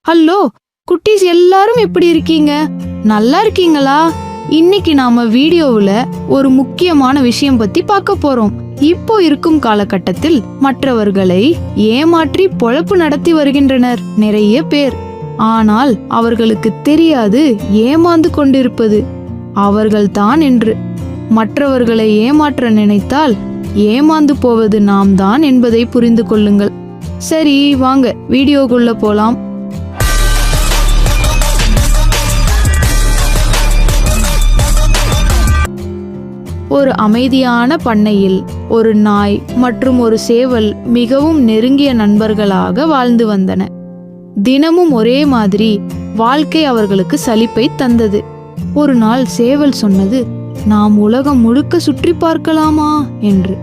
Hello குட்டீஸ், எல்லாரும் எப்படி இருக்கீங்க? நல்லா இருக்கீங்களா? இன்னைக்கு நாம வீடியோவுல ஒரு முக்கியமான விஷயம் பத்தி பார்க்க போறோம். இப்போ இருக்கும் காலகட்டத்தில் மற்றவர்களை ஏமாற்றி பொழப்பு நடத்தி வருகின்றனர் நிறைய பேர். ஆனால் அவர்களுக்கு தெரியாது ஏமாந்து கொண்டிருப்பது அவர்கள்தான் என்று. மற்றவர்களை ஏமாற்ற நினைத்தால் ஏமாந்து போவது நாம் தான் என்பதை புரிந்து கொள்ளுங்கள். சரி, வாங்க வீடியோக்குள்ள போலாம். ஒரு அமைதியான பண்ணையில் ஒரு நாய் மற்றும் ஒரு சேவல் மிகவும் நெருங்கிய நண்பர்களாக வாழ்ந்து வந்தன. தினமும் ஒரே மாதிரி வாழ்க்கை அவர்களுக்கு சலிப்பை தந்தது. ஒரு நாள் சேவல் சொன்னது, நாம் உலகம் முழுக்க சுற்றி பார்க்கலாமா என்று.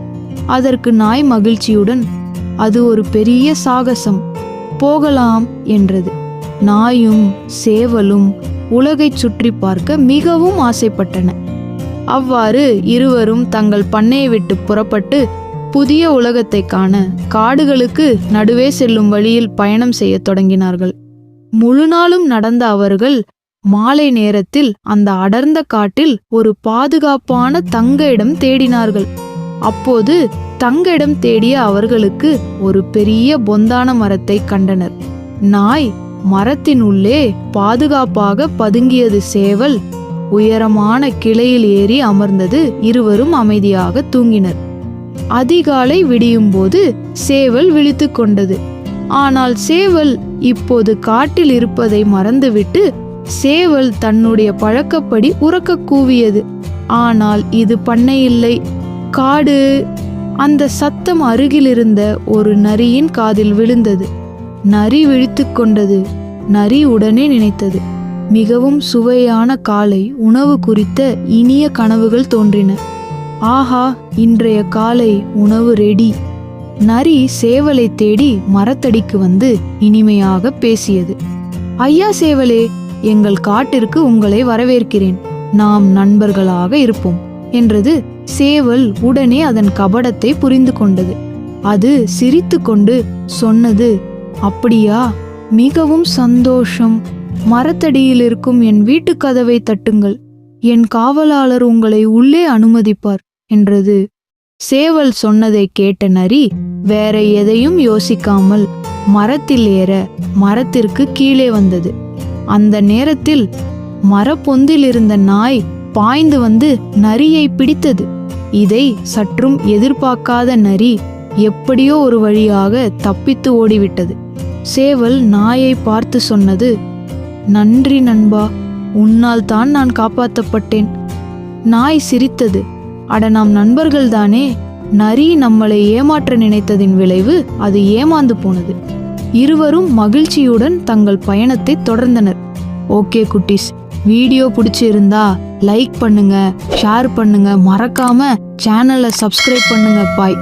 அதற்கு நாய் மகிழ்ச்சியுடன், அது ஒரு பெரிய சாகசம், போகலாம் என்றது. நாயும் சேவலும் உலகை சுற்றி பார்க்க மிகவும் ஆசைப்பட்டன. அவ்வாறு இருவரும் தங்கள் பண்ணையை விட்டு புறப்பட்டு புதிய உலகத்தை காண காடுகளுக்கு நடுவே செல்லும் வழியில் பயணம் செய்ய தொடங்கினார்கள். முழு நாளும் நடந்த அவர்கள் மாலை நேரத்தில் அந்த அடர்ந்த காட்டில் ஒரு பாதுகாப்பான தங்க இடம் தேடினார்கள். அப்போது தங்க இடம் தேடிய அவர்களுக்கு ஒரு பெரிய பொந்தான மரத்தை கண்டனர். நாய் மரத்தின் உள்ளே பாதுகாப்பாக பதுங்கியது. சேவல் உயரமான கிளையில் ஏறி அமர்ந்தது. இருவரும் அமைதியாக தூங்கினர். அதிகாலை விடியும் போது சேவல் விழித்து கொண்டது. ஆனால் சேவல் இப்போது காட்டில் இருப்பதை மறந்துவிட்டு சேவல் தன்னுடைய பழக்கப்படி உரக்க கூவியது. ஆனால் இது பண்ணை இல்லை, காடு. அந்த சத்தம் அருகிலிருந்த ஒரு நரியின் காதில் விழுந்தது. நரி விழித்து கொண்டது. நரி உடனே நினைத்தது, மிகவும் சுவையான காலை உணவு குறித்த இனிய கனவுகள் தோன்றின. ஆஹா, இன்றைய காலை உணவு ரெடி. நரி சேவலை தேடி மரத்தடிக்கு வந்து இனிமையாக பேசியது. ஐயா சேவலே, எங்கள் காட்டிற்கு உங்களை வரவேற்கிறேன். நாம் நண்பர்களாக இருப்போம் என்றது. சேவல் உடனே அதன் கபடத்தை புரிந்து கொண்டது. அது சிரித்து கொண்டு சொன்னது, அப்படியா, மிகவும் சந்தோஷம். மரத்தடியில் இருக்கும் என் வீட்டு கதவை தட்டுங்கள், என் காவலாளர் உங்களை உள்ளே அனுமதிப்பார் என்றது. சேவல் சொன்னதை கேட்ட நரி வேற எதையும் யோசிக்காமல் மரத்தில் ஏற மரத்திற்கு கீழே வந்தது. அந்த நேரத்தில் மரப்பொந்தில் இருந்த நாய் பாய்ந்து வந்து நரியை பிடித்தது. இதை சற்றும் எதிர்பார்க்காத நரி எப்படியோ ஒரு வழியாக தப்பித்து ஓடிவிட்டது. சேவல் நாயை பார்த்து சொன்னது, நன்றி நண்பா, உன்னால் தான் நான் காப்பாற்றப்பட்டேன். நாய் சிரித்தது, அட, நாம் நண்பர்கள்தானே. நரி நம்மளை ஏமாற்ற நினைத்ததின் விளைவு அது ஏமாந்து போனது. இருவரும் மகிழ்ச்சியுடன் தங்கள் பயணத்தை தொடர்ந்தனர். ஓகே குட்டீஸ், வீடியோ பிடிச்சிருந்தா லைக் பண்ணுங்க, ஷேர் பண்ணுங்க, மறக்காம சேனலை சப்ஸ்கிரைப் பண்ணுங்க. பாய்.